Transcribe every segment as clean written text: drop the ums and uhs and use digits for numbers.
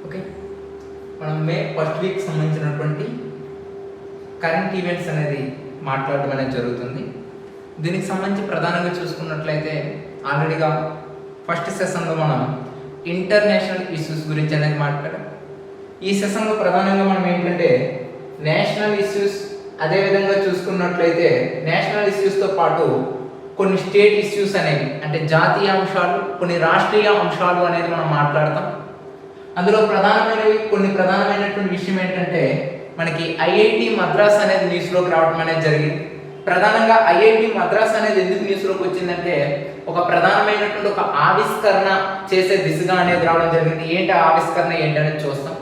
Okay, మనం May first week సంబంధించినటువంటి current events అనేది మాట్లాడడం అనేది జరుగుతుంది. దీనికి సంబంధించి ప్రధానంగా చూసుకున్నట్లయితే ఆల్రెడీగా ఫస్ట్ సెషన్లో మనం ఇంటర్నేషనల్ ఇష్యూస్ గురించి అనేది మాట్లాడాం. ఈ సెషన్లో ప్రధానంగా మనం ఏంటంటే నేషనల్ ఇష్యూస్, అదేవిధంగా చూసుకున్నట్లయితే నేషనల్ ఇష్యూస్తో పాటు కొన్ని స్టేట్ ఇష్యూస్ అనేవి అంటే జాతీయ అంశాలు, కొన్ని రాష్ట్రీయ అంశాలు అనేది మనం మాట్లాడతాం. అందులో కొన్ని ప్రధానమైనటువంటి విషయం ఏంటంటే మనకి ఐఐటి మద్రాస్ అనేది న్యూస్లోకి రావడం అనేది జరిగింది. ప్రధానంగా ఐఐటి మద్రాస్ అనేది ఎందుకు న్యూస్లోకి వచ్చిందంటే ఒక ప్రధానమైనటువంటి ఒక ఆవిష్కరణ చేసే దిశగా అనేది రావడం జరిగింది. ఏంటి ఆ ఆవిష్కరణ ఏంటనేది చూస్తాం.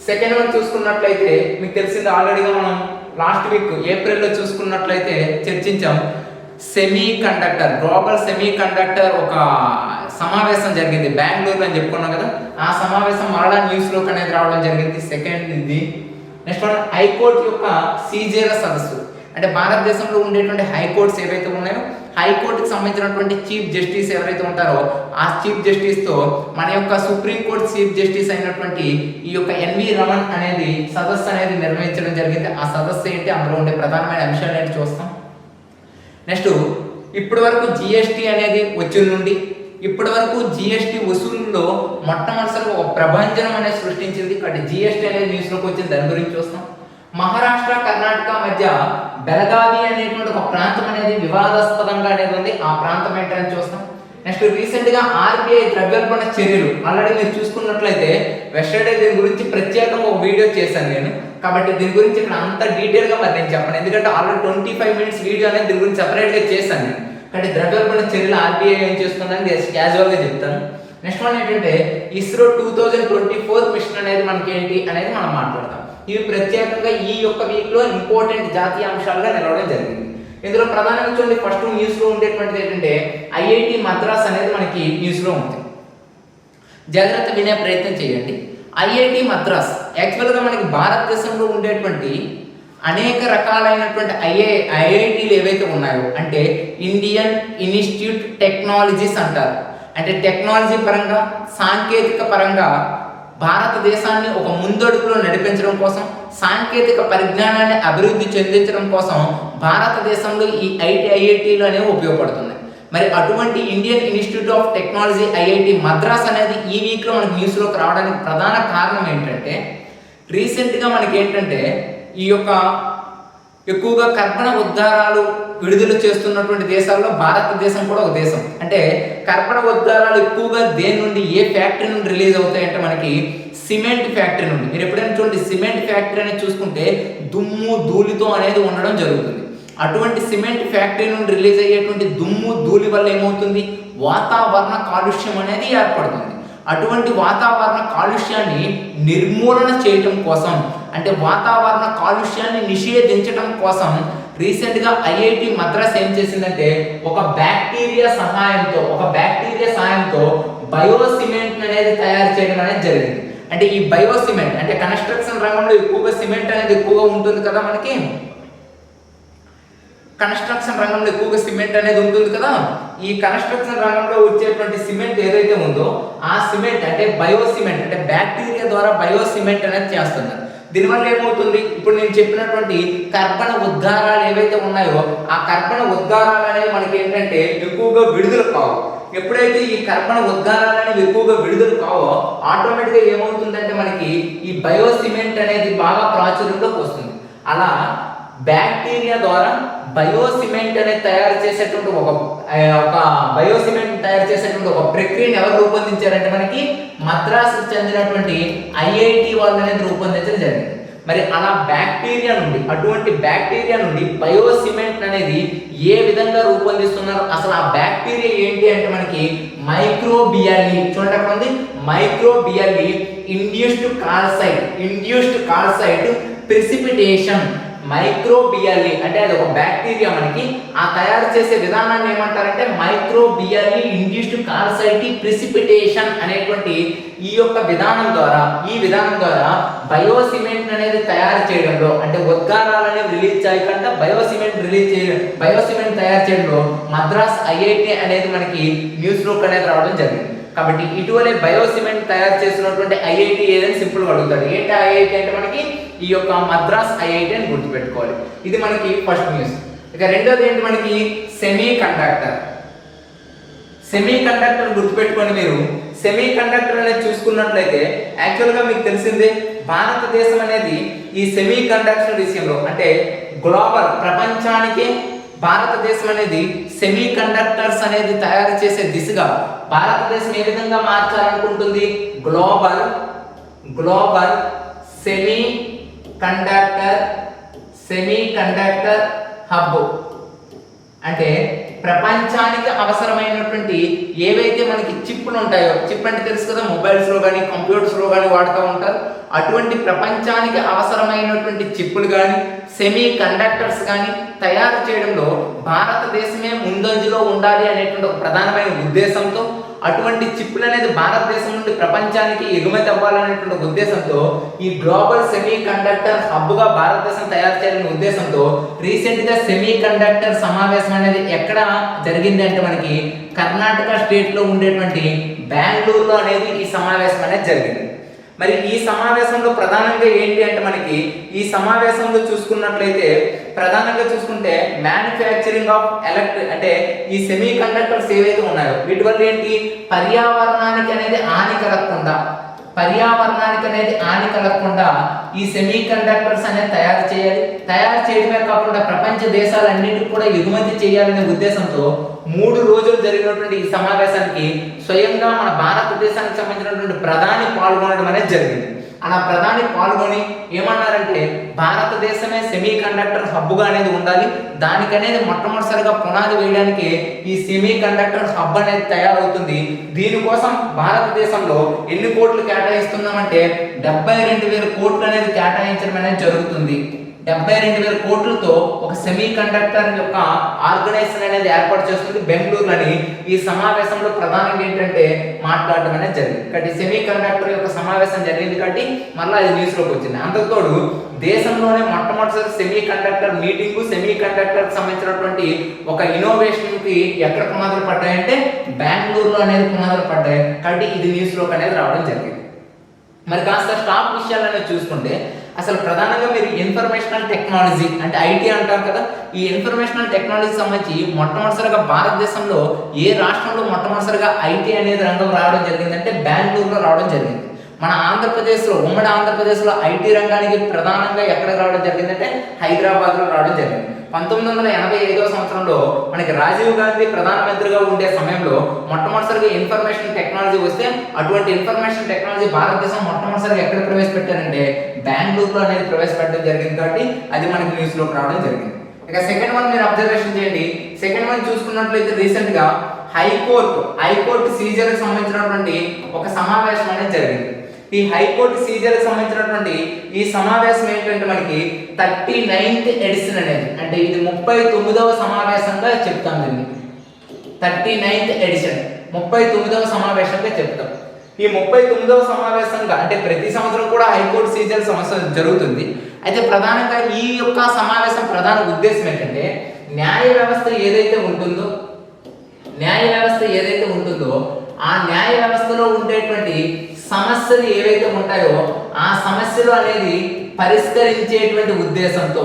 సెకండ్ వన్ చూసుకున్నట్లయితే మీకు తెలిసింది ఆల్రెడీగా మనం లాస్ట్ వీక్ ఏప్రిల్లో చూసుకున్నట్లయితే చర్చించాం. గ్లోబల్ సెమీ కండక్టర్ ఒక సమావేశం జరిగింది బెంగళూరు అని చెప్పుకున్నాం కదా. ఆ సమావేశం మరలా న్యూస్లోకి అనేది రావడం జరిగింది. సెకండ్ ఇది. నెక్స్ట్ వన్ హైకోర్టు యొక్క సీజేల సదస్సు, అంటే భారతదేశంలో ఉండేటువంటి హైకోర్ట్స్ ఏవైతే ఉన్నాయో హైకోర్టుకి సంబంధించినటువంటి చీఫ్ జస్టిస్ ఎవరైతే ఉంటారో ఆ చీఫ్ జస్టిస్తో మన యొక్క సుప్రీంకోర్టు చీఫ్ జస్టిస్ అయినటువంటి ఈ యొక్క ఎన్వి రమణ్ అనేది సదస్సు అనేది నిర్వహించడం జరిగింది. ఆ సదస్సు ఏంటి, అందులో ఉండే ప్రధానమైన అంశాలు ఏంటి చూస్తాం. నెక్స్ట్ ఇప్పటి వరకు జిఎస్టీ అనేది వచ్చిన నుండి ఇప్పటి వరకు జిఎస్టీ వసూలులో మొట్టమొదటిసారి ఒక ప్రభంజనం అనేది సృష్టించింది. కాబట్టి జిఎస్టీ అనేది న్యూస్లోకి వచ్చింది, దాని గురించి చూస్తాం. మహారాష్ట్ర కర్ణాటక మధ్య బెలగావి అనేటువంటి ఒక ప్రాంతం అనేది వివాదాస్పదంగా అనేది ఉంది. ఆ ప్రాంతం ఏంటని చూస్తాం. నెక్స్ట్ రీసెంట్గా ఆర్బీఐ ద్రవ్యోల్బణ చర్యలు ఆల్రెడీ మీరు చూసుకున్నట్లయితే వెస్టర్డే దీని గురించి ప్రత్యేకంగా ఒక వీడియో చేశాను నేను. కాబట్టి దీని గురించి ఇక్కడ అంత డీటెయిల్గా మరి నేను చెప్పను, ఎందుకంటే ఆల్రెడీ 25 minutes వీడియో అనేది దీని గురించి సెపరేట్గా చేశాను నేను. కాబట్టి ద్రవ్యోల్బణ చర్యలు ఆర్బీఐ ఏం చేస్తుందని క్యాజువల్గా చెప్తాను. నెక్స్ట్ వన్ ఏంటంటే ఇస్రో 2024 మిషన్ అనేది మనకి ఏంటి అనేది మనం మాట్లాడతాం. ఇవి ప్రత్యేకంగా ఈ యొక్క వీక్లో ఇంపార్టెంట్ జాతీయ అంశాలుగా నిలవడం జరిగింది. ఇందులో ప్రధానంగా చూడండి, ఫస్ట్ న్యూస్లో ఉండేటువంటిది ఏంటంటే ఐఐటి మద్రాస్ అనేది మనకి న్యూస్లో ఉంది. జాగ్రత్త వినే ప్రయత్నం చేయండి. ఐఐటి మద్రాస్ యాక్చువల్గా మనకి భారతదేశంలో ఉండేటువంటి అనేక రకాలైనటువంటి ఐఐటీలు ఏవైతే ఉన్నాయో అంటే ఇండియన్ ఇన్స్టిట్యూట్ టెక్నాలజీస్ అంటారు. అంటే టెక్నాలజీ పరంగా, సాంకేతిక పరంగా భారతదేశాన్ని ఒక ముందడుగులో నడిపించడం కోసం, సాంకేతిక పరిజ్ఞానాన్ని అభివృద్ధి చెందించడం కోసం భారతదేశంలో ఈ ఐఐటీలు అనేవి ఉపయోగపడుతున్నాయి. మరి అటువంటి Indian institute of technology IIT Madras అనేది ఈ వీక్లో మనకి న్యూస్లోకి రావడానికి ప్రధాన కారణం ఏంటంటే రీసెంట్గా మనకి ఏంటంటే ఈ యొక్క ఎక్కువగా కర్బన ఉద్గారాలు విడుదల చేస్తున్నటువంటి దేశాల్లో భారతదేశం కూడా ఒక దేశం. అంటే కర్బన ఉద్గారాలు ఎక్కువగా దేని నుండి, ఏ ఫ్యాక్టరీ నుండి రిలీజ్ అవుతాయంటే మనకి సిమెంట్ ఫ్యాక్టరీ నుండి. మీరు ఎప్పుడైనా చూడండి, సిమెంట్ ఫ్యాక్టరీ అనేది చూసుకుంటే దుమ్ము ధూళితో అనేది ఉండడం జరుగుతుంది. అటువంటి సిమెంట్ ఫ్యాక్టరీ నుండి రిలీజ్ అయ్యేటువంటి దుమ్ము ధూళి వల్ల ఏమవుతుంది, వాతావరణ కాలుష్యం అనేది ఏర్పడుతుంది. అటువంటి వాతావరణ కాలుష్యాన్ని నిర్మూలన చేయటం కోసం, అంటే వాతావరణ కాలుష్యాన్ని నిషేధించడం కోసం రీసెంట్గా ఐఐటి మద్రాస్ ఏం చేసిందంటే ఒక బ్యాక్టీరియా సహాయంతో బయోసిమెంట్ అనేది తయారు చేయడం అనేది జరిగింది. అంటే ఈ బయోసిమెంట్ అంటే కన్స్ట్రక్షన్ రంగంలో ఎక్కువగా సిమెంట్ అనేది ఎక్కువగా ఉంటుంది కదా, మనకి కన్స్ట్రక్షన్ రంగంలో ఎక్కువగా సిమెంట్ అనేది ఉంటుంది కదా. ఈ కన్స్ట్రక్షన్ రంగంలో వచ్చేటువంటి సిమెంట్ ఏదైతే ఉందో ఆ సిమెంట్ అంటే బయోసిమెంట్, అంటే బ్యాక్టీరియా ద్వారా బయోసిమెంట్ అనేది చేస్తున్నారు. దీనివల్ల ఏమవుతుంది, ఇప్పుడు నేను చెప్పినటువంటి కర్బన ఉద్గారాలు ఏవైతే ఉన్నాయో ఆ కర్బన ఉద్గారాలు అనేవి మనకి ఏంటంటే ఎక్కువగా విడుదల కావు. ఎప్పుడైతే ఈ కర్బన ఉద్గారాలు అనేవి ఎక్కువగా విడుదల కావో ఆటోమేటిక్గా ఏమవుతుందంటే మనకి ఈ బయోసిమెంట్ అనేది బాగా ప్రాచుర్యంలోకి వస్తుంది. అలా బ్యాక్టీరియా ద్వారా బయోసిమెంట్ అనేది తయారు చేసేటువంటి ఒక ప్రక్రియను ఎవరు రూపొందించారంటే మనకి మద్రాసు చెందినటువంటి ఐఐటి వాళ్ళు అనేది రూపొందించడం జరిగింది. మరి అలా అటువంటి బ్యాక్టీరియా నుండి బయోసిమెంట్ అనేది ఏ విధంగా రూపొందిస్తున్నారు, అసలు ఆ బ్యాక్టీరియా ఏంటి అంటే మనకి మైక్రోబియల్లీ, చూడండి మైక్రోబియల్లీ ఇండ్యూస్డ్ కాల్సైట్ ప్రెసిపిటేషన్. మైక్రోబియల్లీ అంటే అది ఒక బ్యాక్టీరియా, మనకి ఆ తయారు చేసే విధానాన్ని ఏమంటారంటే మైక్రోబియల్లీ ఇండ్యూస్డ్ కాల్సైట్ ప్రెసిపిటేషన్ అనేటువంటి ఈ విధానం ద్వారా బయోసిమెంట్ అనేది తయారు చేయడంలో, అంటే ఉద్గారాలు అనేవి రిలీజ్ చేయకుండా బయోసిమెంట్ తయారు చేయడంలో మద్రాస్ ఐఐటి అనేది మనకి న్యూస్లోకి అనేది రావడం జరిగింది. కాబట్టి ఇటీవలే బయో సిమెంట్ తయారు చేసినటువంటి ఐఐటి ఏదని సింపుల్గా అడుగుతాడు. ఏంటి ఐఐటి అంటే మనకి ఈ యొక్క మద్రాస్ ఐఐటి అని గుర్తుపెట్టుకోవాలి. ఇది మనకి ఫస్ట్ న్యూస్. ఇక రెండోది ఏంటి మనకి సెమీ కండక్టర్. సెమీ కండక్టర్ గుర్తుపెట్టుకోండి. మీరు సెమీ కండక్టర్ అనేది చూసుకున్నట్లయితే యాక్చువల్గా మీకు తెలిసిందే భారతదేశం అనేది ఈ సెమీ కండక్టర్ విషయంలో అంటే గ్లోబల్ ప్రపంచానికే భారతదేశం అనేది సెమీ కండక్టర్స్ అనేది తయారు చేసే దిశగా భారతదేశం ఏ విధంగా మార్చాలనుకుంటుంది? గ్లోబల్ సెమీ కండక్టర్ హబ్ అంటే ప్రపంచానికి అవసరమైనటువంటి ఏవైతే మనకి చిప్లు ఉంటాయో, చిప్ అంటే తెలుసు కదా, మొబైల్స్లో కానీ కంప్యూటర్స్లో కానీ వాడుతూ ఉంటారు. అటువంటి ప్రపంచానికి అవసరమైనటువంటి చిప్పులు కానీ సెమీ కండక్టర్స్ కానీ తయారు చేయడంలో భారతదేశమే ముందంజలో ఉండాలి అనేటువంటి ఒక ప్రధానమైన ఉద్దేశంతో అటువంటి చిప్పులు అనేది భారతదేశం నుండి ప్రపంచానికి ఎగుమతి అవ్వాలనేటువంటి ఒక ఉద్దేశంతో ఈ గ్లోబల్ సెమీ కండక్టర్ హబ్గా భారతదేశం తయారు చేయాలనే ఉద్దేశంతో రీసెంట్గా సెమీ కండక్టర్ సమావేశం అనేది ఎక్కడ జరిగింది అంటే మనకి కర్ణాటక స్టేట్లో ఉండేటువంటి బెంగళూరులో అనేది ఈ సమావేశం అనేది జరిగింది. మరి ఈ సమావేశంలో ప్రధానంగా ఏంటి అంటే మనకి ఈ సమావేశంలో చూసుకున్నట్లయితే ప్రధానంగా చూసుకుంటే మ్యానుఫ్యాక్చరింగ్ ఆఫ్ అంటే ఈ సెమీ కండక్టర్స్ ఏవైతే ఉన్నాయో వీటి వల్ల ఏంటి పర్యావరణానికి అనేది హాని కలగకుండా ఈ సెమీ కండక్టర్స్ అనేది తయారు చేయడమే కాకుండా ప్రపంచ దేశాలన్నింటికి కూడా ఎగుమతి చేయాలనే ఉద్దేశంతో 3 రోజులు జరిగినటువంటి ఈ సమావేశానికి స్వయంగా మన భారతదేశానికి సంబంధించినటువంటి ప్రధాని పాల్గొనడం అనేది జరిగింది. అలా ప్రధాని పాల్గొని ఏమన్నారంటే భారతదేశమే సెమీ కండక్టర్ హబ్గా అనేది ఉండాలి, దానికనేది మొట్టమొదటిసారిగా పునాది వేయడానికి ఈ సెమీ కండక్టర్ హబ్ అనేది తయారవుతుంది. దీనికోసం భారతదేశంలో ఎన్ని కోట్లు కేటాయిస్తున్నామంటే 72,000 కోట్లు అనేది కేటాయించడం అనేది జరుగుతుంది. 72,000 కోట్లతో ఒక సెమీ కండక్టర్ యొక్క ఆర్గనైజేషన్ అనేది ఏర్పాటు చేస్తుంది బెంగళూరులోని. ఈ సమావేశంలో ప్రధానంగా ఏంటంటే మాట్లాడడం అనేది జరిగింది. కాబట్టి సెమీ కండక్టర్ యొక్క సమావేశం జరిగింది కాబట్టి మళ్ళీ అది న్యూస్లోకి వచ్చింది. అంతకుతోడు దేశంలోనే మొట్టమొదటిసారి semi conductor meeting semi conductor సంబంధించినటువంటి ఒక ఇన్నోవేషన్కి ఎక్కడ పునాదులు పడ్డాయంటే బెంగళూరులో అనేది పునాదులు పడ్డాయి. కాబట్టి ఇది న్యూస్లోకి అనేది రావడం జరిగింది. మరి కాస్త స్టాక్ విషయాలు అనేది చూసుకుంటే అసలు ప్రధానంగా మీరు ఇన్ఫర్మేషనల్ టెక్నాలజీ అంటే ఐటీ అంటారు కదా, ఈ ఇన్ఫర్మేషనల్ టెక్నాలజీ సంబంధించి మొట్టమొదటిసారిగా భారతదేశంలో ఏ రాష్ట్రంలో మొట్టమొదటిసారిగా ఐటీ అనేది రంగం రావడం జరిగిందంటే బెంగళూరులో రావడం జరిగింది. మన ఆంధ్రప్రదేశ్లో ఉమ్మడి ఆంధ్రప్రదేశ్లో ఐటీ రంగానికి ప్రధానంగా ఎక్కడ రావడం జరిగిందంటే హైదరాబాద్లో రావడం జరిగింది. 1985వ సంవత్సరంలో మనకి రాజీవ్ గాంధీ ప్రధానమంత్రిగా ఉండే సమయంలో మొట్టమొదటిసారిగా ఇన్ఫర్మేషన్ టెక్నాలజీ వస్తే అటువంటి ఇన్ఫర్మేషన్ టెక్నాలజీ భారతదేశం మొట్టమొదటిసారిగా ఎక్కడ ప్రవేశపెట్టారంటే బెంగళూరులో అనేది ప్రవేశపెట్టడం జరిగింది. కాబట్టి అది మనకి న్యూస్లోకి రావడం జరిగింది. ఇక సెకండ్ వన్ మీరు అబ్జర్వేషన్ చేయండి. సెకండ్ వన్ చూసుకున్నట్లయితే రీసెంట్గా హైకోర్టు సీజర్కి సంబంధించినటువంటి ఒక సమావేశం అనేది జరిగింది. ఈ హైకోర్టు సీజర్కి సంబంధించినటువంటి ఈ సమావేశం ఏంటంటే మనకి 39th ఎడిషన్ అనేది అంటే ఇది 39వ సమావేశంగా చెప్తాం. దీన్ని 39th ఎడిషన్ 39వ సమావేశంగా చెప్తాం. ఈ 39వ సమావేశంగా అంటే ప్రతి సంవత్సరం కూడా హైకోర్టు సీజర్ సమస్య జరుగుతుంది. అయితే ప్రధానంగా ఈ యొక్క సమావేశం ప్రధాన ఉద్దేశం ఏంటంటే న్యాయ వ్యవస్థ ఏదైతే ఉంటుందో ఆ న్యాయ వ్యవస్థలో ఉండేటువంటి సమస్యలు ఏవైతే ఉంటాయో ఆ సమస్యలు అనేది పరిష్కరించేటువంటి ఉద్దేశంతో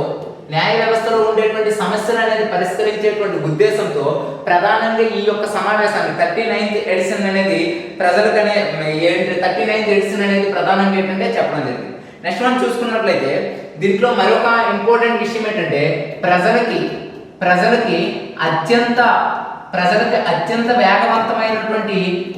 న్యాయ వ్యవస్థలో ఉండేటువంటి సమస్యలు అనేది పరిష్కరించేటువంటి ఉద్దేశంతో ప్రధానంగా ఈ యొక్క సమావేశాన్ని 39th ఎడిషన్ అనేది ప్రజలకనే 39th ఎడిషన్ అనేది ప్రధానంగా ఏంటంటే చెప్పడం జరిగింది. నెక్స్ట్ మనం చూసుకున్నట్లయితే దీంట్లో మరొక ఇంపార్టెంట్ విషయం ఏంటంటే ప్రజలకి అత్యంత వేగవంతమైనటువంటి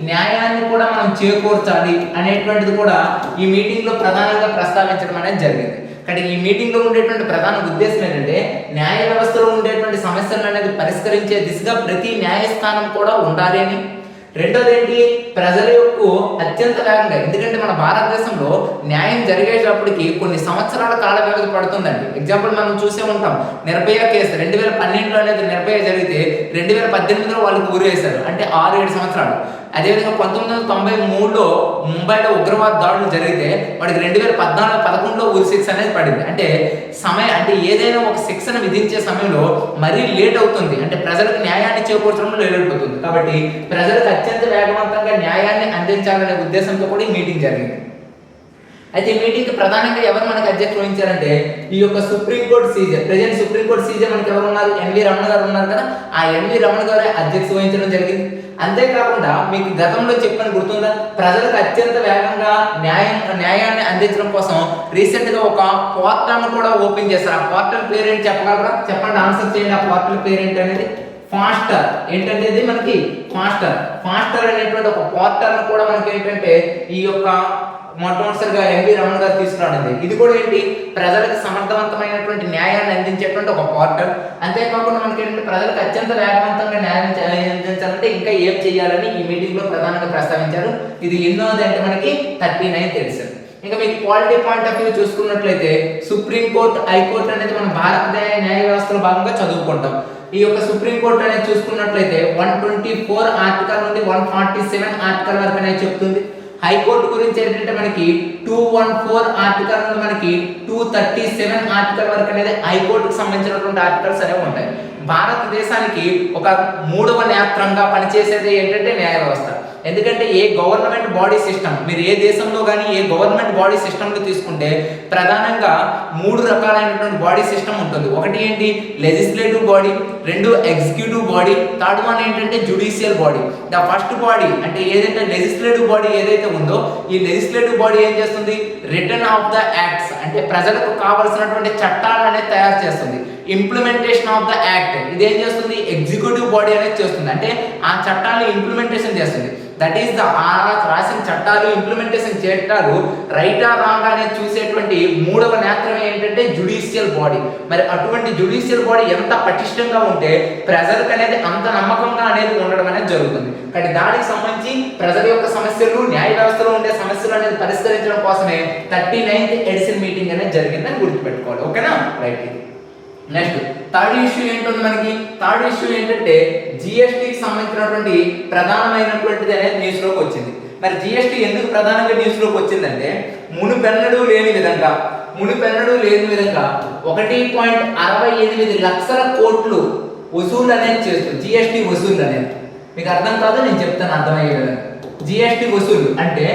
న్యాయాన్ని కూడా మనం చేకూర్చాలి అనేటువంటిది కూడా ఈ మీటింగ్లో ప్రధానంగా ప్రస్తావించడం అనేది జరిగింది. కానీ ఈ మీటింగ్లో ఉండేటువంటి ప్రధాన ఉద్దేశం ఏంటంటే న్యాయ వ్యవస్థలో ఉండేటువంటి సమస్యలు అనేది పరిష్కరించే దిశగా ప్రతి న్యాయస్థానం కూడా ఉండాలి అని. రెండోది ఏంటి ప్రజల యొక్క అత్యంత వేగంగా, ఎందుకంటే మన భారతదేశంలో న్యాయం జరిగేటప్పటికి కొన్ని సంవత్సరాల కాల వ్యవధి పడుతుందండి. ఎగ్జాంపుల్ మనం చూసే ఉంటాం నిర్భయ కేసు 2012లో అనేది నిర్భయ జరిగితే 2018లో వాళ్ళకి ఊరేశారు అంటే 6-7 సంవత్సరాలు. అదేవిధంగా 1993లో ముంబైలో ఉగ్రవాద దాడులు జరిగితే వాడికి 2011లో ఉరి శిక్ష అనేది పడింది. అంటే ఏదైనా ఒక శిక్షను విధించే సమయంలో మరీ లేట్ అవుతుంది, అంటే ప్రజలకు న్యాయాన్ని చేకూర్చడంలో లేట్ అవుతుంది. కాబట్టి ప్రజలకు అత్యంత వేగవంతంగా న్యాయాన్ని అందించాలనే ఉద్దేశంతో కూడా ఈ మీటింగ్ జరిగింది. అయితే ఈ మీటింగ్ ప్రధానంగా ఎవరు మనకు అధ్యక్షత వహించారంటే ఈ యొక్క సుప్రీంకోర్టు సీజర్, ప్రెజెంట్ సుప్రీంకోర్టు సీజర్ మనకి ఎవరు ఉన్నారు, ఎన్వి రమణ గారు ఉన్నారు కదా. ఆ ఎన్వి రమణ గారు అధ్యక్షత వహించడం జరిగింది. అంతేకాకుండా మీకు గతంలో చెప్పిన గుర్తుందా, ప్రజలకు అత్యంత వేగంగా న్యాయాన్ని అందించడం కోసం రీసెంట్ గా ఒక పోర్టల్ కూడా ఓపెన్ చేశారు. ఆ పోర్టల్ పేరేంటి చెప్పగలరా? చెప్పండి, ఆన్సర్ చేయండి. ఆ పోర్టల్ పేరేంటి అనేది ఫాస్టర్. ఏంటంటే ఇది మనకి ఫాస్టర్ అనేటువంటి ఒక పోర్టల్ కూడా మనకి ఏంటంటే ఈ యొక్క మొట్టమొదటిసారిగా ఎన్వి రమణ గారు తీసుకురావడం. ఇది కూడా ఏంటి, ప్రజలకు సమర్థవంతమైనటువంటి న్యాయాన్ని అందించేటువంటి ఒక పోర్టల్. అంతేకాకుండా మనకి ఏంటంటే ప్రజలకు అత్యంత వేగవంతంగా న్యాయం అందించాలంటే ఇంకా ఏం చేయాలని ఈ మీటింగ్ లో ప్రధానంగా ప్రస్తావించారు. ఇది ఎన్నోది అంటే మనకి 39 తెలిసారు. ఇంకా మీకు పాలిటీ పాయింట్ ఆఫ్ వ్యూ చూసుకున్నట్లయితే సుప్రీంకోర్టు, హైకోర్టు అనేది మనం భారతదేశ న్యాయ వ్యవస్థలో భాగంగా చదువుకుంటాం. ఈ యొక్క సుప్రీంకోర్టు అనేది చూసుకున్నట్లయితే 124 ఆర్టికల్ నుండి 147 ఆర్టికల్ వరకు అనేది చెప్తుంది. హైకోర్టు గురించి ఏంటంటే మనకి 214 ఆర్టికల్ నుండి మనకి 237 ఆర్టికల్ వరకు అనేది హైకోర్టుకు సంబంధించినటువంటి ఆర్టికల్స్ అనేవి ఉంటాయి. భారతదేశానికి ఒక 3వ నేత్రంగా పనిచేసేది ఏంటంటే న్యాయ వ్యవస్థ. ఎందుకంటే ఏ గవర్నమెంట్ బాడీ సిస్టమ్, మీరు ఏ దేశంలో కానీ ఏ గవర్నమెంట్ బాడీ సిస్టమ్లో తీసుకుంటే ప్రధానంగా 3 రకాలైనటువంటి బాడీ సిస్టమ్ ఉంటుంది. ఒకటి ఏంటి, legislative body, 2 executive body, third one ఏంటంటే judicial body. The first body అంటే ఏదైతే లెజిస్లేటివ్ బాడీ ఏదైతే ఉందో ఈ లెజిస్లేటివ్ బాడీ ఏం చేస్తుంది, రిటర్న్ ఆఫ్ ద యాక్ట్స్ అంటే ప్రజలకు కావాల్సినటువంటి చట్టాలను అనేది తయారు చేస్తుంది. ఇంప్లిమెంటేషన్ ఆఫ్ ద యాక్ట్ ఇదేం చేస్తుంది, ఎగ్జిక్యూటివ్ బాడీ అనేది చేస్తుంది, అంటే ఆ చట్టాలను ఇంప్లిమెంటేషన్ చేస్తుంది. దట్ ఈస్ ద రాసిన చట్టాలు ఇంప్లిమెంటేషన్ చట్టాలు రైట్ ఆర్ రాంగ్ అనేది చూసేటువంటి 3వ నేత్రం ఏంటంటే జ్యుడిషియల్ బాడీ. మరి అటువంటి జ్యుడిషియల్ బాడీ ఎంత పటిష్టంగా ఉంటే ప్రజలకు అనేది అంత నమ్మకంగా అనేది ఉండడం అనేది జరుగుతుంది. కానీ దానికి సంబంధించి ప్రజల యొక్క సమస్యలు, న్యాయ వ్యవస్థలో ఉండే సమస్యలు అనేది పరిష్కరించడం కోసమే 39th ఎడిషన్ మీటింగ్ అనేది జరిగిందని గుర్తుపెట్టుకోవాలి. ఓకేనా, రైట్. నెక్స్ట్ థర్డ్ ఇష్యూ ఏంటంటే మనకి థర్డ్ ఇష్యూ ఏంటంటే జిఎస్టీకి సంబంధించినటువంటి ప్రధానమైనటువంటిది అనేది న్యూస్ లోకి వచ్చింది. మరి జిఎస్టీ ఎందుకు ప్రధానంగా న్యూస్ లోకి వచ్చిందంటే మునుపెన్నడూ లేని విధంగా 1.68 లక్షల కోట్లు వసూలు అనేది చేస్తుంది జిఎస్టీ వసూలు అనేది. మీకు అర్థం కాదు, నేను చెప్తాను అర్థమయ్యే విధంగా. జిఎస్టీ వసూలు అంటే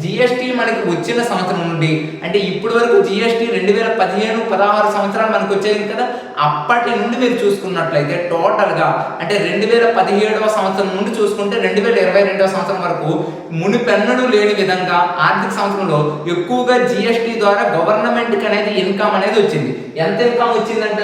జిఎస్టీ మనకి వచ్చిన సంవత్సరం నుండి, అంటే ఇప్పటి వరకు జిఎస్టీ 2015-16 సంవత్సరాలు మనకు వచ్చేది కదా, అప్పటి నుండి మీరు చూసుకున్నట్లయితే టోటల్గా అంటే 2017వ సంవత్సరం నుండి చూసుకుంటే 2022వ సంవత్సరం వరకు మునిపెన్నడూ లేని విధంగా ఆర్థిక సంవత్సరంలో ఎక్కువగా జిఎస్టీ ద్వారా గవర్నమెంట్కి అనేది ఇన్కమ్ అనేది వచ్చింది. ఎంత ఇన్కమ్ వచ్చిందంట,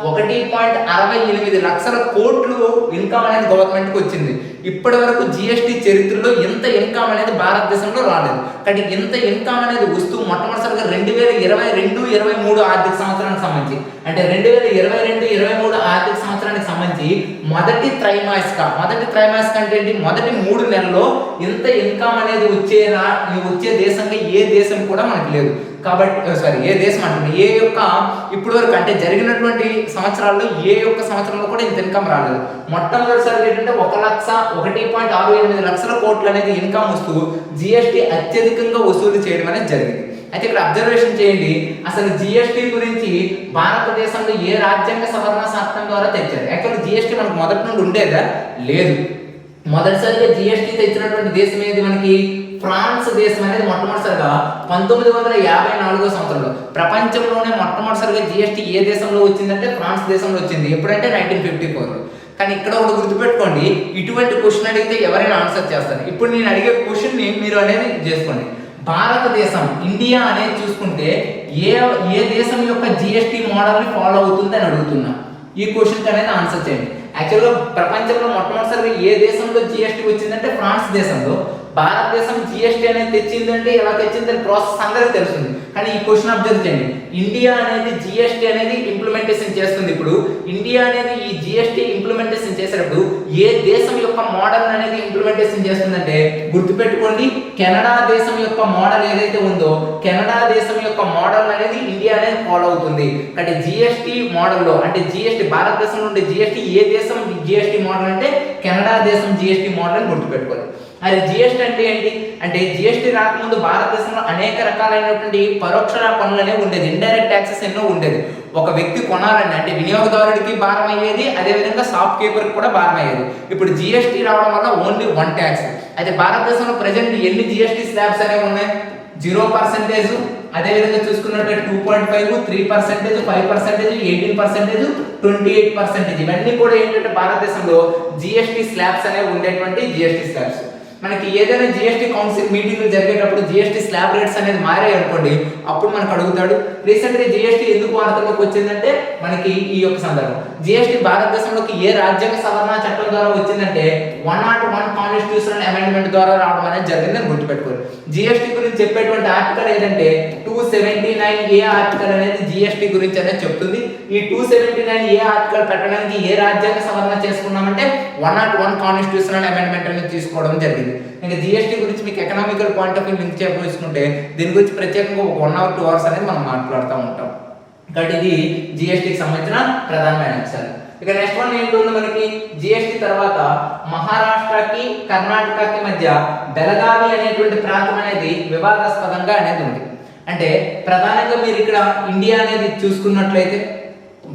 1.68 లక్షల కోట్లు ఇన్కమ్ అనేది గవర్నమెంట్కి వచ్చింది. ఇప్పటి వరకు జిఎస్టీ చరిత్రలో ఇంత ఇన్కమ్ అనేది భారతదేశంలో రాలేదు. కానీ ఇంత ఇన్కమ్ అనేది వస్తూ మొట్టమొదటిసారిగా 2022-23 ఆర్థిక సంవత్సరానికి సంబంధించి, అంటే 2022-23 ఆర్థిక సంవత్సరానికి సంబంధించి మొదటి త్రైమాసిక అంటే ఏంటి, మొదటి 3 నెలల్లో ఇంత ఇన్కమ్ అనేది వచ్చే దేశంగా ఏ దేశం కూడా మనకు లేదు. కాబట్టి ఏ దేశం అంటే ఏ యొక్క ఇప్పటి వరకు అంటే జరిగినటువంటి సంవత్సరాల్లో ఏ యొక్క సంవత్సరంలో కూడా ఇంత ఇన్కమ్ రాలేదు. మొట్టమొదటిసారి ఏంటంటే 1.68 లక్షల కోట్లు అనేది ఇన్కమ్ వస్తూ జిఎస్టీ అత్యధికంగా వసూలు చేయడం అనేది జరిగింది. అయితే ఇక్కడ అబ్జర్వేషన్ చేయండి, అసలు జిఎస్టీ గురించి భారతదేశంలో ఏ రాజ్యాంగ సవరణ చట్టం ద్వారా తెచ్చారు? యాక్చువల్లీ జిఎస్టీ మనకు మొదటి నుండి ఉండేదా? లేదు. మొదటిసారిగా జిఎస్టీ తెచ్చినటువంటి దేశం ఏది మనకి? ఫ్రాన్స్ దేశం అనేది మొట్టమొదటిసారిగా 1954 సంవత్సరంలో. ప్రపంచంలోనే మొట్టమొదటిసారిగా జిఎస్టీ ఏ దేశంలో వచ్చిందంటే ఫ్రాన్స్ దేశంలో వచ్చింది. ఎప్పుడంటే 1954. కానీ ఇక్కడ ఒకటి గుర్తుపెట్టుకోండి, ఇటువంటి క్వశ్చన్ అడిగితే ఎవరైనా ఆన్సర్ చేస్తారు. ఇప్పుడు నేను అడిగే క్వశ్చన్ని మీరు అనేది చేసుకోండి. భారతదేశం, ఇండియా అనేది చూసుకుంటే ఏ దేశం యొక్క జిఎస్టీ మోడల్ని ఫాలో అవుతుంది అని అడుగుతున్నా. ఈ క్వశ్చన్కి అనేది ఆన్సర్ చేయండి. యాక్చువల్గా ప్రపంచంలో మొట్టమొదటిసారిగా ఏ దేశంలో జిఎస్టీ వచ్చిందంటే ఫ్రాన్స్ దేశంలో. భారతదేశం జిఎస్టీ అనేది తెచ్చిందంటే ఎలా తెచ్చిందని ప్రాసెస్ అందరికీ తెలుస్తుంది. కానీ ఈ క్వశ్చన్ అబ్జర్వ్ చేయండి, ఇండియా అనేది జిఎస్టీ అనేది ఇంప్లిమెంటేషన్ చేస్తుంది. ఇప్పుడు ఇండియా అనేది ఈ జిఎస్టీ ఇంప్లిమెంటేషన్ చేసేటప్పుడు ఏ దేశం యొక్క మోడల్ అనేది ఇంప్లిమెంటేషన్ చేస్తుందంటే గుర్తుపెట్టుకోండి, కెనడా దేశం యొక్క మోడల్ ఏదైతే ఉందో కెనడా దేశం యొక్క మోడల్ అనేది ఇండియా అనేది ఫాలో అవుతుంది. అంటే జిఎస్టీ మోడల్లో అంటే జిఎస్టీ భారతదేశంలో ఉండే జిఎస్టీ ఏ దేశం జిఎస్టీ మోడల్ అంటే కెనడా దేశం జిఎస్టీ మోడల్ అని గుర్తుపెట్టుకోవాలి. మరి జిఎస్టీ అంటే ఏంటి అంటే జిఎస్టీ రాకముందు భారతదేశంలో అనేక రకాలైనటువంటి పరోక్ష పన్నులనే ఉండేది, ఇండైరెక్ట్ ట్యాక్సెస్ ఎన్నో ఉండేది. ఒక వ్యక్తి కొనాలని అంటే వినియోగదారుడికి భారం అయ్యేది, అదేవిధంగా షాప్ కీపర్కి కూడా భారం అయ్యేది. ఇప్పుడు జిఎస్టీ రావడం వల్ల ఓన్లీ వన్ ట్యాక్స్. అయితే భారతదేశంలో ప్రజెంట్ ఎన్ని జిఎస్టీ స్లాబ్స్ అనేవి ఉన్నాయి? 0%, అదేవిధంగా చూసుకున్నట్లయితే 2.5, 3%, 5%, 18%, 28%. ఇవన్నీ కూడా ఏంటంటే భారతదేశంలో జిఎస్టీ స్లాబ్స్ అనేవి ఉండేటువంటి జిఎస్టీ స్లాబ్స్. మనకి ఏదైనా జిఎస్టీ కౌన్సిల్ మీటింగ్లు జరిగేటప్పుడు జిఎస్టీ స్లాబ్ రేట్స్ అనేది మారాయి అనుకోండి, అప్పుడు మనకు అడుగుతాడు రీసెంట్గా జిఎస్టీ ఎందుకు వార్తల్లోకి వచ్చిందంటే మనకి ఈ యొక్క సందర్భం. జిఎస్టీ భారతదేశంలోకి ఏ రాజ్యాంగ సవరణ చట్టం ద్వారా వచ్చిందంటే 101 కాన్స్టిట్యూషనల్ అమెండ్మెంట్ ద్వారా రావడం అనేది జరిగిందని గుర్తుపెట్టుకోరు. జిఎస్టీ గురించి చెప్పేటువంటి ఆర్టికల్ ఏదంటే 279A ఆర్టికల్ అనేది జిఎస్టీ గురించి అనేది చెప్తుంది. ఈ 279A ఆర్టికల్ పెట్టడానికి ఏ రాజ్యాంగ సవరణ చేసుకున్నామంటే 101 కాన్స్టిట్యూషనల్ అమెండ్మెంట్ అనేది తీసుకోవడం జరిగింది. ఇంకా జిఎస్టీ గురించి మీకు economical point of view link చేసుకుంటే దీని గురించి ప్రత్యేకంగా ఒక 1 or 2 hours అనేది మనం మాట్లాడుతూ ఉంటాం. కాబట్టి ఇది జిఎస్టీకి సంబంధించిన ప్రధానమైన అంశాలు. ఇక నెక్స్ట్ వన్ ఏంటంటే మనకి జిఎస్టీ తర్వాత మహారాష్ట్రకి కర్ణాటకకి మధ్య బెలగావి అనేటువంటి ప్రాంతం అనేది వివాదాస్పదంగా అనేది ఉంది. అంటే ప్రధానంగా మీరు ఇక్కడ ఇండియా అనేది చూసుకున్నట్లయితే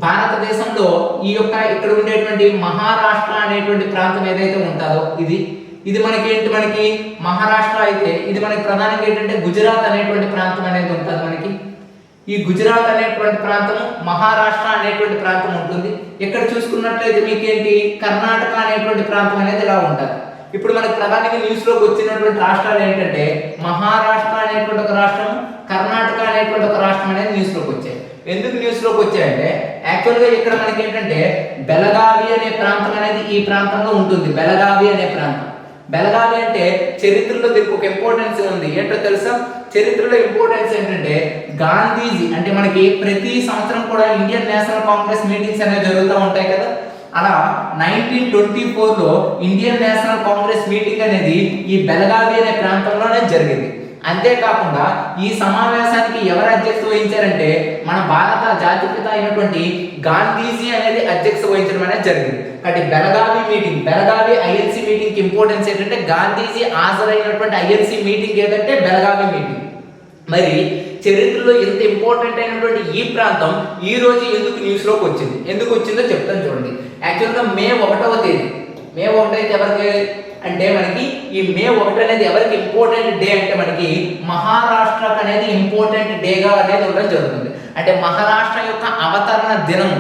భారతదేశంలో ఈ యొక్క ఇక్కడ ఉండేటువంటి మహారాష్ట్ర అనేటువంటి ప్రాంతం ఏదైతే ఉంటుందో ఇది మనకి మహారాష్ట్ర అయితే ఇది మనకి ప్రధానంగా ఏంటంటే గుజరాత్ అనేటువంటి ప్రాంతం అనేది ఉంటుంది. మనకి ఈ గుజరాత్ అనేటువంటి ప్రాంతం, మహారాష్ట్ర అనేటువంటి ప్రాంతం ఉంటుంది. ఇక్కడ చూసుకున్నట్లయితే మీకేంటి కర్ణాటక అనేటువంటి ప్రాంతం అనేది ఇలా ఉంటుంది. ఇప్పుడు మనకి ప్రధానంగా న్యూస్ లోకి వచ్చినటువంటి రాష్ట్రాలు ఏంటంటే మహారాష్ట్ర అనేటువంటి ఒక రాష్ట్రం, కర్ణాటక అనేటువంటి ఒక రాష్ట్రం అనేది న్యూస్ లోకి వచ్చాయి. ఎందుకు న్యూస్ లోకి వచ్చాయంటే యాక్చువల్గా ఇక్కడ మనకి ఏంటంటే బెలగావి అనే ప్రాంతం అనేది ఈ ప్రాంతంలో ఉంటుంది. బెలగావి అనే ప్రాంతం, బెలగావి అంటే చరిత్రలో దీనికి ఒక ఇంపార్టెన్స్ ఉంది. ఏంటో తెలుసా? చరిత్రలో ఇంపార్టెన్స్ ఏంటంటే గాంధీజీ అంటే మనకి ప్రతి సంవత్సరం కూడా ఇండియన్ నేషనల్ కాంగ్రెస్ మీటింగ్స్ అనేవి జరుగుతూ ఉంటాయి కదా. అలా 1924లో ఇండియన్ నేషనల్ కాంగ్రెస్ మీటింగ్ అనేది ఈ బెలగావి అనే ప్రాంతంలోనే జరిగింది. అంతేకాకుండా ఈ సమావేశానికి ఎవరు అధ్యక్షత వహించారంటే మన భారత జాతిపిత అయినటువంటి గాంధీజీ అనేది అధ్యక్షత వహించడం అనేది జరిగింది. కాబట్టి బెలగావి ఐఎన్సీ మీటింగ్ కి ఇంపార్టెన్స్ ఏంటంటే గాంధీజీ హాజరైనటువంటి ఐఎన్సీ మీటింగ్ ఏదంటే బెలగావి మీటింగ్. మరి చరిత్రలో ఎంత ఇంపార్టెంట్ అయినటువంటి ఈ ప్రాంతం ఈ రోజు ఎందుకు న్యూస్ లోకి వచ్చింది, ఎందుకు వచ్చిందో చెప్తాను చూడండి. యాక్చువల్గా మే 1వ తేదీ, మే 1 అయితే ఎవరికి అంటే మనకి ఈ మే 1 అనేది ఎవరికి ఇంపార్టెంట్ డే అంటే మనకి మహారాష్ట్రకు అనేది ఇంపార్టెంట్ డేగా అనేది ఉండడం జరుగుతుంది. అంటే మహారాష్ట్ర యొక్క అవతరణ దినం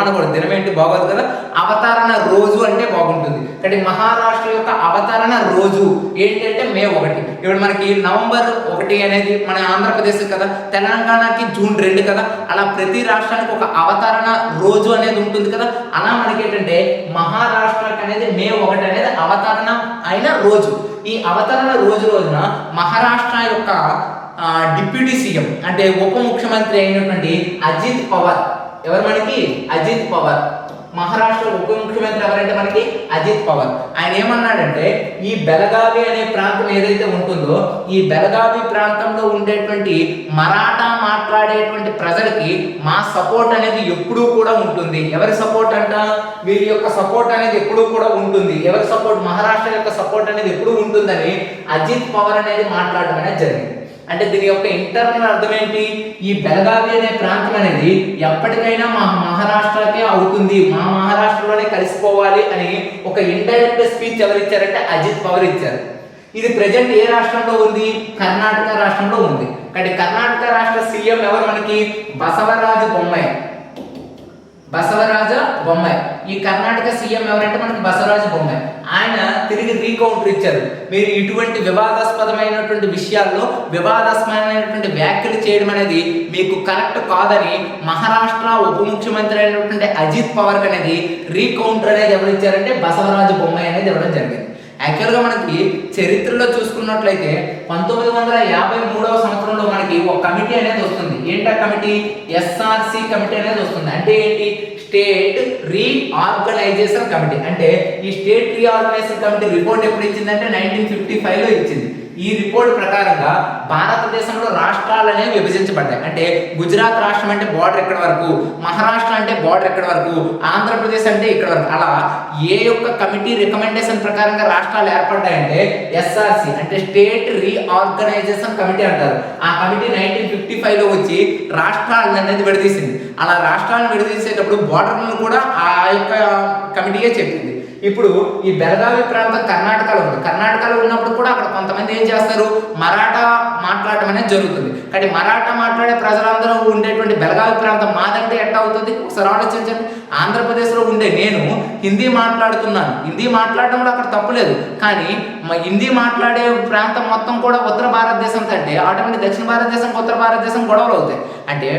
అనకూడదు, దినం ఏంటి బాగోదు కదా, అవతరణ రోజు అంటే బాగుంటుంది. కాబట్టి మహారాష్ట్ర యొక్క అవతరణ రోజు ఏంటంటే మే 1. ఇప్పుడు మనకి నవంబర్ 1 అనేది మన ఆంధ్రప్రదేశ్ కదా, తెలంగాణకి జూన్ 2 కదా, అలా ప్రతి రాష్ట్రానికి ఒక అవతరణ రోజు అనేది ఉంటుంది కదా. అలా మనకి ఏంటంటే మహారాష్ట్రకి అనేది మే 1 అనేది అవతరణ అయిన రోజు. ఈ అవతరణ రోజున మహారాష్ట్ర యొక్క డిప్యూటీ సీఎం అంటే ఉప ముఖ్యమంత్రి అయినటువంటి అజిత్ పవార్, ఎవరు మనకి అజిత్ పవార్, మహారాష్ట్ర ఉప ముఖ్యమంత్రి ఎవరంటే మనకి అజిత్ పవార్. ఆయన ఏమన్నాడంటే ఈ బెలగావి అనే ప్రాంతం ఏదైతే ఉంటుందో ఈ బెలగావి ప్రాంతంలో ఉండేటువంటి మరాఠా మాట్లాడేటువంటి ప్రజలకి మా సపోర్ట్ అనేది ఎప్పుడూ కూడా ఉంటుంది. ఎవరి సపోర్ట్ అంట? వీళ్ళ యొక్క సపోర్ట్ అనేది ఎప్పుడూ కూడా ఉంటుంది. ఎవరి సపోర్ట్? మహారాష్ట్ర యొక్క సపోర్ట్ అనేది ఎప్పుడూ ఉంటుందని అజిత్ పవార్ అనేది మాట్లాడడం అనేది జరిగింది. అంటే దీని యొక్క ఇంటర్నల్ అర్థం ఏంటి? ఈ బెలగావి అనే ప్రాంతం అనేది ఎప్పటికైనా మా మహారాష్ట్రకే అవుతుంది, మా మహారాష్ట్రలోనే కలిసిపోవాలి అని ఒక ఇండైరెక్ట్ స్పీచ్ ఎవరు ఇచ్చారంటే అజిత్ పవార్ ఇచ్చారు. ఇది ప్రెజెంట్ ఏ రాష్ట్రంలో ఉంది? కర్ణాటక రాష్ట్రంలో ఉంది. కాబట్టి కర్ణాటక రాష్ట్ర సీఎం ఎవరు మనకి? బసవరాజ బొమ్మాయి. ఈ కర్ణాటక సీఎం ఎవరంటే మనకి బసవరాజ బొమ్మాయి. ఆయన తిరిగి రీకౌంటర్ ఇచ్చారు. మీరు ఇటువంటి వివాదాస్పదమైనటువంటి విషయాల్లో వివాదాస్పదమైనటువంటి వ్యాఖ్యలు చేయడం అనేది మీకు కరెక్ట్ కాదని మహారాష్ట్ర ఉప ముఖ్యమంత్రి అయినటువంటి అజిత్ పవార్ అనేది రీకౌంటర్ అనేది ఎవరు ఇచ్చారంటే బసవరాజ బొమ్మాయి అనేది ఇవ్వడం జరిగింది. యాక్చువల్గా మనకి చరిత్రలో చూసుకున్నట్లయితే 1953వ సంవత్సరంలో మనకి ఒక కమిటీ అనేది వస్తుంది. ఏంటా కమిటీ? ఎస్ఆర్సి కమిటీ అనేది వస్తుంది. అంటే ఏంటి? State reorganisation committee. అంటే ఈ స్టేట్ రీఆర్గనైజేషన్ కమిటీ రిపోర్ట్ ఎప్పుడు ఇచ్చిందంటే 1955లో ఇచ్చింది. ఈ రిపోర్ట్ ప్రకారంగా భారతదేశంలో రాష్ట్రాలు అనేవి విభజించబడ్డాయి. అంటే గుజరాత్ రాష్ట్రం అంటే బార్డర్ ఎక్కడ వరకు, మహారాష్ట్ర అంటే బార్డర్ ఎక్కడ వరకు, ఆంధ్రప్రదేశ్ అంటే ఇక్కడ వరకు, అలా ఏ యొక్క కమిటీ రికమెండేషన్ ప్రకారంగా రాష్ట్రాలు ఏర్పడ్డాయంటే ఎస్ఆర్సి అంటే స్టేట్ రీఆర్గనైజేషన్ కమిటీ అంటారు. ఆ కమిటీ 1955లో వచ్చి రాష్ట్రాలను అనేది విడదీసింది. అలా రాష్ట్రాలను విడదీసేటప్పుడు బార్డర్లను కూడా ఆ యొక్క కమిటీయే చెప్పింది. ఇప్పుడు ఈ బెళగావి ప్రాంతం కర్ణాటకలో ఉంది. కర్ణాటకలో ఉన్నప్పుడు కూడా అక్కడ కొంతమంది ఏం చేస్తారు, మరాఠా మాట్లాడటం అనేది జరుగుతుంది. కానీ మరాఠా మాట్లాడే ప్రజలందరూ ఉండేటువంటి బెళగావి ప్రాంతం మాదంటే ఎట్లా అవుతుంది ఒకసారి ఆలోచించండి. ఆంధ్రప్రదేశ్లో ఉండే నేను హిందీ మాట్లాడుతున్నాను, హిందీ మాట్లాడడంలో అక్కడ తప్పులేదు. కానీ హిందీ మాట్లాడే ప్రాంతం మొత్తం కూడా ఉత్తర భారతదేశం అంటే ఆటోమేటిక్ దక్షిణ భారతదేశం ఉత్తర భారతదేశం గొడవలు అవుతాయి. అంటే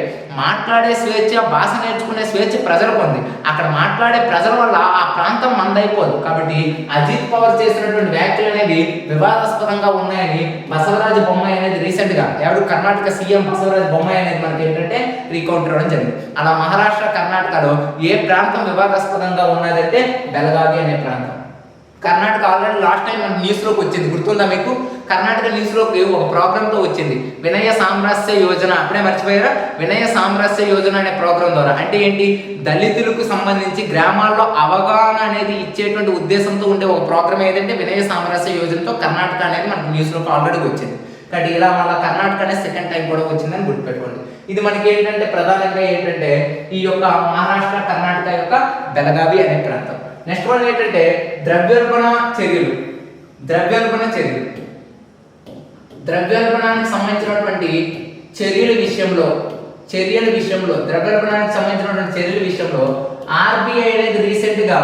మాట్లాడే స్వేచ్ఛ, భాష నేర్చుకునే స్వేచ్ఛ ప్రజలకు ఉంది. అక్కడ మాట్లాడే ప్రజల వల్ల ఆ ప్రాంతం మందైపోదు. కాబట్టి అజిత్ పవార్ చేసినటువంటి వ్యాఖ్యలు అనేవి వివాదాస్పదంగా ఉన్నాయని బసవరాజు బొమ్మాయి అనేది రీసెంట్ గా కర్ణాటక సీఎం బసవరాజు బొమ్మాయి అనేది మనకి ఏంటంటే రీకౌంటర్ అవ్వడం జరిగింది. అలా మహారాష్ట్ర కర్ణాటకలో ఏ ప్రాంతం వివాదాస్పదంగా ఉన్నదంటే బెళగావి అనే ప్రాంతం. కర్ణాటక ఆల్రెడీ లాస్ట్ టైం మన న్యూస్లోకి వచ్చింది, గుర్తుందా మీకు? కర్ణాటక న్యూస్లోకి ఒక ప్రోగ్రామ్తో వచ్చింది, వినయ సామ్రాస్య యోజన. అప్పుడే మర్చిపోయారా? వినయ సామ్రాస్య యోజన అనే ప్రోగ్రామ్ ద్వారా అంటే ఏంటి, దళితులకు సంబంధించి గ్రామాల్లో అవగాహన అనేది ఇచ్చేటువంటి ఉద్దేశంతో ఉండే ఒక ప్రోగ్రామ్ ఏదంటే వినయ సామ్రాస్య యోజనతో కర్ణాటక అనేది మనకు న్యూస్లోకి ఆల్రెడీ వచ్చింది. కాబట్టి ఇలా మళ్ళీ కర్ణాటక అనేది సెకండ్ టైం కూడా వచ్చిందని గుర్తుపెట్టుకోండి. ఇది మనకి ఏంటంటే ప్రధానంగా ఏంటంటే ఈ యొక్క మహారాష్ట్ర కర్ణాటక యొక్క బెళగావి అనే ప్రాంతం. నెక్స్ట్ వన్ ఏంటంటే ద్రవ్యోల్బణ చర్యలు. ద్రవ్యోల్బణానికి సంబంధించినటువంటి చర్యల విషయంలో ద్రవ్యోల్బణానికి సంబంధించినటువంటి చర్యల విషయంలో ఆర్బీఐ అనేది రీసెంట్ గా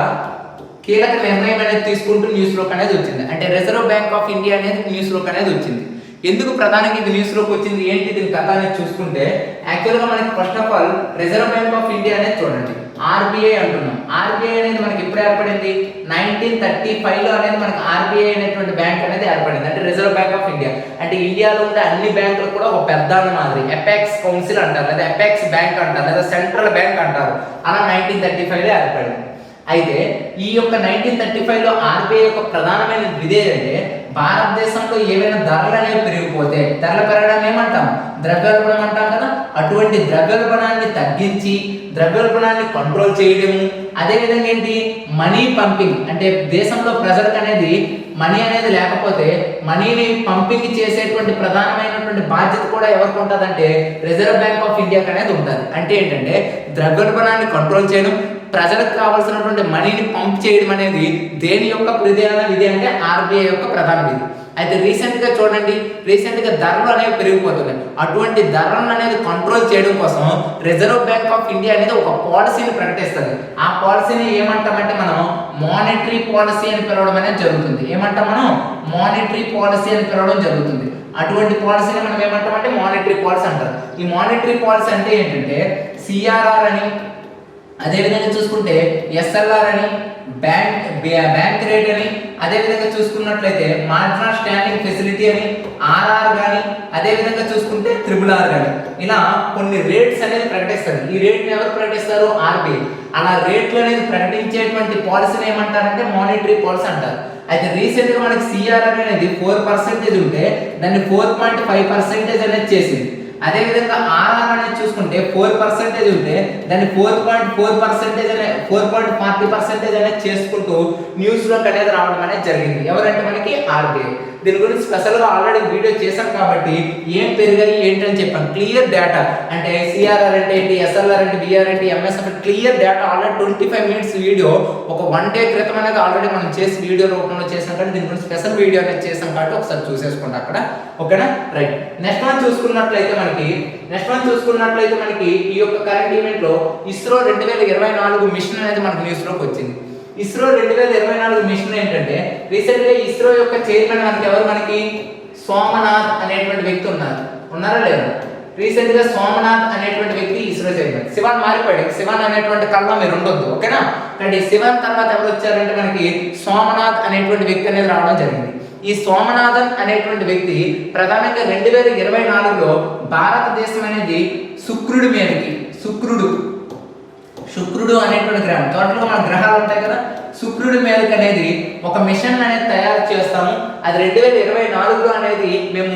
కీలక నిర్ణయం అనేది తీసుకుంటూ న్యూస్లోకి అనేది వచ్చింది. అంటే రిజర్వ్ బ్యాంక్ ఆఫ్ ఇండియా అనేది న్యూస్లోకి అనేది వచ్చింది. ఎందుకు ప్రధానంగా ఇది న్యూస్లోకి వచ్చింది, ఏంటి దీని కథ అనేది చూసుకుంటే యాక్చువల్గా మనకి first of all reserve bank of India అనేది చూడండి, ఆర్బీఐ అంటున్నాం. ఆర్బీఐ అనేది మనకి ఎప్పుడు ఏర్పడింది, 1935లో అనేది మనకి ఆర్బీఐ అనేటువంటి బ్యాంక్ అనేది ఏర్పడింది. అంటే రిజర్వ్ బ్యాంక్ ఆఫ్ ఇండియా అంటే ఇండియాలో ఉండే అన్ని బ్యాంకులు కూడా ఒక పెద్ద మాదిరి ఎపెక్స్ కౌన్సిల్ అంటారు, లేదా ఎపెక్స్ బ్యాంక్ అంటారు, లేదా సెంట్రల్ బ్యాంక్ అంటారు. అలా 1935లో ఏర్పడింది. అయితే ఈ యొక్క 1935లో ఆర్బీఐ యొక్క ప్రధానమైన విధి ఏంటంటే భారతదేశంలో ఏవైనా ధరలు అనేవి పెరిగిపోతే, ధరలు పెరగడం ఏమంటాం, ద్రవ్యోల్బణం అంటాం కదా, అటువంటి ద్రవ్యోల్బణాన్ని తగ్గించి ద్రవ్యోల్బణాన్ని కంట్రోల్ చేయడము, అదేవిధంగా ఏంటి మనీ పంపింగ్ అంటే దేశంలో ప్రజలకు అనేది మనీ అనేది లేకపోతే మనీని పంపింగ్ చేసేటువంటి ప్రధానమైనటువంటి బాధ్యత కూడా ఎవరికి ఉంటుందంటే రిజర్వ్ బ్యాంక్ ఆఫ్ ఇండియాకి అనేది ఉంటుంది. అంటే ఏంటంటే ద్రవ్యోల్బణాన్ని కంట్రోల్ చేయడం, ప్రజలకు కావాల్సినటువంటి మనీని పంప్ చేయడం అనేది దేని యొక్క ప్రధాన విధి అంటే ఆర్బీఐ యొక్క ప్రధాన విధి. అయితే రీసెంట్గా చూడండి, రీసెంట్గా ధరలు అనేవి పెరిగిపోతున్నాయి. అటువంటి ధరలను అనేది కంట్రోల్ చేయడం కోసం రిజర్వ్ బ్యాంక్ ఆఫ్ ఇండియా అనేది ఒక పాలసీని ప్రకటిస్తుంది. ఆ పాలసీని ఏమంటామంటే మనం మానిటరీ పాలసీ అని పిలవడం అనేది జరుగుతుంది. ఏమంటాం మనం, మానిటరీ పాలసీ అని పిలవడం జరుగుతుంది. అటువంటి పాలసీని మనం ఏమంటామంటే మానిటరీ పాలసీ అంటారు. ఈ మానిటరీ పాలసీ అంటే ఏంటంటే సిఆర్ఆర్ అని, అదేవిధంగా చూసుకుంటే ఎస్ఎల్ఆర్ అని, బ్యాంక్ రేట్ అని, అదేవిధంగా చూసుకున్నట్లయితే మార్జినల్ స్టాండింగ్ ఫెసిలిటీ అని, ఆర్ఆర్ కానీ, అదేవిధంగా చూసుకుంటే RRR కానీ, ఇలా కొన్ని రేట్స్ అనేది ప్రకటిస్తారు. ఈ రేట్ని ఎవరు ప్రకటిస్తారు, ఆర్బీఐ. అలా రేట్లు అనేది ప్రకటించేటువంటి పాలసీని ఏమంటారంటే మానిటరీ పాలసీ అంటారు. అయితే రీసెంట్గా మనకి సిఆర్ఆర్ అనేది 4% ఉంటే దాన్ని 4.5% అనేది చేసింది. అదేవిధంగా ఆర్ఆర్ అనేది చూసుకుంటే 4% ఉంటే దాన్ని 4.4% అనే 4.40% అనేది చేసుకుంటూ న్యూస్లోకి అనేది రావడం అనేది జరిగింది. ఎవరంటే మనకి ఆర్బీఐ. దీని గురించి స్పెషల్గా ఆల్రెడీ వీడియో చేశాం కాబట్టి ఏం పెరిగాయి ఏంటని చెప్పాను. క్లియర్ డేటా అంటే సిఆర్ఆర్ అంటే ఏంటి, ఎస్ఎల్ఆర్ అంటే, బిఆర్ అంటే, ఎంఎస్ఎఫ్ అంటే clear data already 25 minutes video ఒక 1 డే క్రితం అనేది ఆల్రెడీ మనం చేసి వీడియో రూపంలో చేసాం కాబట్టి దీని గురించి స్పెషల్ వీడియో అనేది చేసాం కాబట్టి ఒకసారి చూసేసుకోండి అక్కడ. ఓకేనా, రైట్. నెక్స్ట్ వన్ చూసుకున్నట్లయితే మనకి ఈ యొక్క కరెంట్ ఈవెంట్ లో ఇస్రో 2024 మిషన్ అనేది మనకి న్యూస్లోకి వచ్చింది. ఇస్రో 2024 మిషన్ ఏంటంటే రీసెంట్ గా ఇస్రో యొక్క చైర్మన్ మనకి ఎవరు, మనకి సోమనాథ్ అనేటువంటి వ్యక్తి ఉన్నారా లేదా? రీసెంట్ గా సోమనాథ్ అనేటువంటి వ్యక్తి ఇస్రో చైర్మన్. శివన్ మారిపోయాడు, శివన్ అనేటువంటి కళ్ళలో మీరు ఉండొద్దు. ఓకేనా, కానీ శివన్ తర్వాత ఎవరు వచ్చారంటే మనకి సోమనాథ్ అనేటువంటి వ్యక్తి అనేది రావడం జరిగింది. ఈ సోమనాథన్ అనేటువంటి వ్యక్తి ప్రధానంగా 2024లో భారతదేశం అనేది శుక్రుడి మీదకి శుక్రుడు అనేటువంటి గ్రహం, టోటల్గా మన గ్రహాలు ఉంటాయి కదా, శుక్రుడి మీదకి అనేది ఒక మిషన్ అనేది తయారు చేస్తాము. అది 2024లో అనేది మేము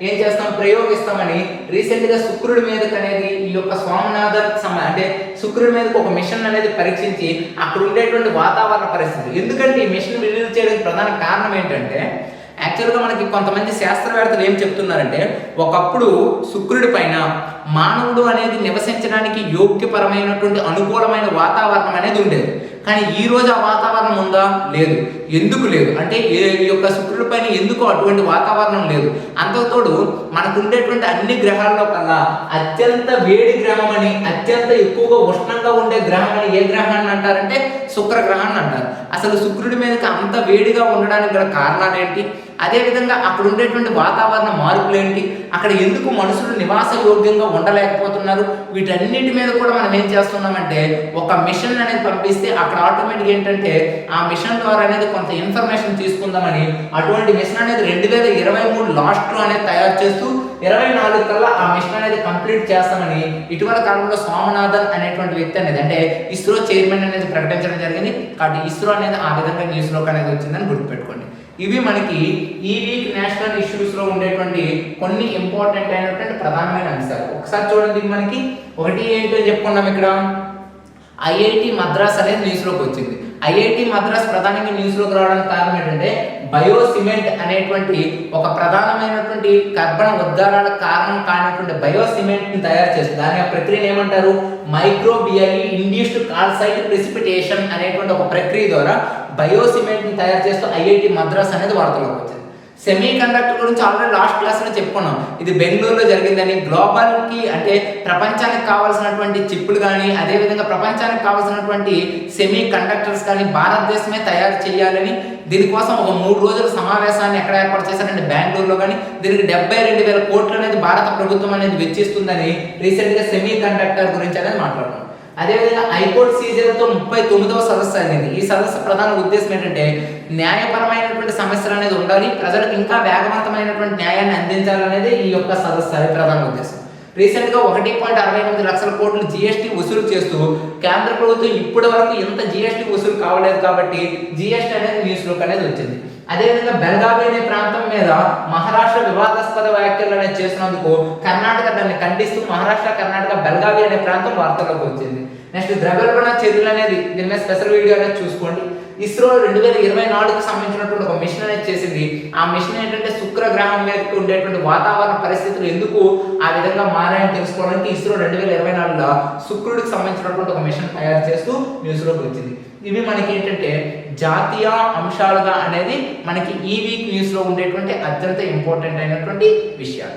ఏం చేస్తాం, ప్రయోగిస్తామని రీసెంట్గా శుక్రుడి మీదకి అనేది ఈ యొక్క స్వామినాథన్ అంటే శుక్రుడి మీదకి ఒక మిషన్ అనేది పరీక్షించి అక్కడ ఉండేటువంటి వాతావరణ పరిస్థితి. ఎందుకంటే ఈ మిషన్ రిలీజ్ చేయడానికి ప్రధాన కారణం ఏంటంటే, యాక్చువల్గా మనకి కొంతమంది శాస్త్రవేత్తలు ఏం చెప్తున్నారంటే, ఒకప్పుడు శుక్రుడి పైన మానవుడు అనేది నివసించడానికి యోగ్యపరమైనటువంటి అనుకూలమైన వాతావరణం అనేది ఉండేది. కానీ ఈ రోజు ఆ వాతావరణం ఉందా? లేదు. ఎందుకు లేదు అంటే, ఈ యొక్క శుక్రుడి పైన ఎందుకు అటువంటి వాతావరణం లేదు? అంతతోడు మనకు ఉండేటువంటి అన్ని గ్రహాల్లో కల్లా అత్యంత వేడి గ్రహం అని, అత్యంత ఎక్కువగా ఉష్ణంగా ఉండే గ్రహం అని ఏ గ్రహాన్ని అంటారంటే శుక్ర గ్రహాన్ని అంటారు. అసలు శుక్రుడి మీదకి అంత వేడిగా ఉండడానికి గల కారణాలు ఏంటి? అదేవిధంగా అక్కడ ఉండేటువంటి వాతావరణ మార్పులు ఏంటి? అక్కడ ఎందుకు మనుషులు నివాస యోగ్యంగా ఉండలేకపోతున్నారు? వీటన్నిటి మీద కూడా మనం ఏం చేస్తున్నామంటే, ఒక మిషన్ అనేది పంపిస్తే అక్కడ ఆటోమేటిక్ ఏంటంటే ఆ మిషన్ ద్వారా అనేది కొంత ఇన్ఫర్మేషన్ తీసుకుందామని అటువంటి మిషన్ అనేది 2023 లాస్ట్లో అనేది తయారు చేస్తూ 24 కల్లా ఆ మిషన్ అనేది కంప్లీట్ చేస్తామని ఇటీవల కాలంలో స్వామినాథన్ అనేటువంటి వ్యక్తి అనేది అంటే ఇస్రో చైర్మన్ అనేది ప్రకటించడం జరిగింది. కాబట్టి ఇస్రో అనేది ఆ విధంగా న్యూస్లోకి అనేది వచ్చిందని గుర్తుపెట్టుకోండి. ఇవి మనకి ఈ వీక్ నేషనల్ ఇష్యూస్లో ఉండేటువంటి కొన్ని ఇంపార్టెంట్ అయినటువంటి ప్రధానమైన అంశాలు. ఒకసారి చూడండి, మనకి ఒకటి ఏంటో చెప్పుకున్నాం. ఇక్కడ ఐఐటి మద్రాస్ అనేది న్యూస్లోకి వచ్చింది. ఐఐటి మద్రాస్ ప్రధానంగా న్యూస్లోకి రావడానికి కారణం ఏంటంటే, బయో సిమెంట్ అనేటువంటి ఒక ప్రధానమైనటువంటి కర్బన ఉద్గారాలకు కారణం కానటువంటి బయో సిమెంట్ని తయారు చేస్తుంది. దాని యొక్క ప్రక్రియను ఏమంటారు? మైక్రోబియల్లీ ఇండ్యూస్డ్ కాల్సైట్ ప్రెసిపిటేషన్ అనేటువంటి ఒక ప్రక్రియ ద్వారా బయో సిమెంట్ని తయారు చేస్తూ ఐఐటి మద్రాస్ అనేది వార్తలోకి వచ్చింది. సెమీ కండక్టర్ గురించి ఆల్రెడీ లాస్ట్ క్లాస్లో చెప్పుకున్నాం. ఇది బెంగళూరులో జరిగిందని, గ్లోబల్కి అంటే ప్రపంచానికి కావాల్సినటువంటి చిప్పులు కానీ, అదేవిధంగా ప్రపంచానికి కావాల్సినటువంటి సెమీ కండక్టర్స్ కానీ భారతదేశమే తయారు చేయాలని దీనికోసం ఒక 3 రోజుల సమావేశాన్ని ఎక్కడ ఏర్పాటు చేశారంటే బెంగళూరులో. కానీ దీనికి 72,000 కోట్లు అనేది భారత ప్రభుత్వం అనేది వెచ్చిస్తుందని రీసెంట్గా సెమీ కండక్టర్ గురించి అనేది మాట్లాడుతున్నాం. అదేవిధంగా హైకోర్టు సీజన్తో 39వ సదస్సు అనేది. ఈ సదస్సు ప్రధాన ఉద్దేశం ఏంటంటే, న్యాయపరమైనటువంటి సమస్యలు అనేది ఉండాలి, ప్రజలకు ఇంకా వేగవంతమైనటువంటి న్యాయాన్ని అందించాలనేది ఈ యొక్క సదస్సు ప్రధాన ఉద్దేశం. రీసెంట్గా 1.68 లక్షల కోట్లు జీఎస్టీ వసూలు చేస్తూ కేంద్ర ప్రభుత్వం ఇప్పటి వరకు ఎంత జీఎస్టీ వసూలు కావలేదు కాబట్టి జీఎస్టీ అనేది న్యూస్లోకి అనేది వచ్చింది. అదేవిధంగా బెల్గావి అనే ప్రాంతం మీద మహారాష్ట్ర వివాదాస్పద వ్యాఖ్యలు అనేది చేసినందుకు కర్ణాటక దాన్ని ఖండిస్తూ మహారాష్ట్ర, కర్ణాటక, బెల్గావి అనే ప్రాంతం వార్తల్లోకి వచ్చింది. నెక్స్ట్ ద్రవ్యోల్బణ చర్యలు అనేది దీని మీద స్పెషల్ వీడియో అనేది చూసుకోండి. ఇస్రో 2024కి సంబంధించినటువంటి ఒక మిషన్ అనేది చేసింది. ఆ మిషన్ ఏంటంటే శుక్ర గ్రహం మీదకి ఉండేటువంటి వాతావరణ పరిస్థితులు ఎందుకు ఆ విధంగా మారాయని తెలుసుకోవడానికి ఇస్రో 2024లో శుక్రుడికి సంబంధించినటువంటి ఒక మిషన్ తయారు చేస్తూ న్యూస్లోకి వచ్చింది. ఇవి మనకి ఏంటంటే జాతీయ అంశాలుగా అనేది మనకి ఈ వీక్ న్యూస్లో ఉండేటువంటి అత్యంత ఇంపార్టెంట్ అయినటువంటి విషయాలు.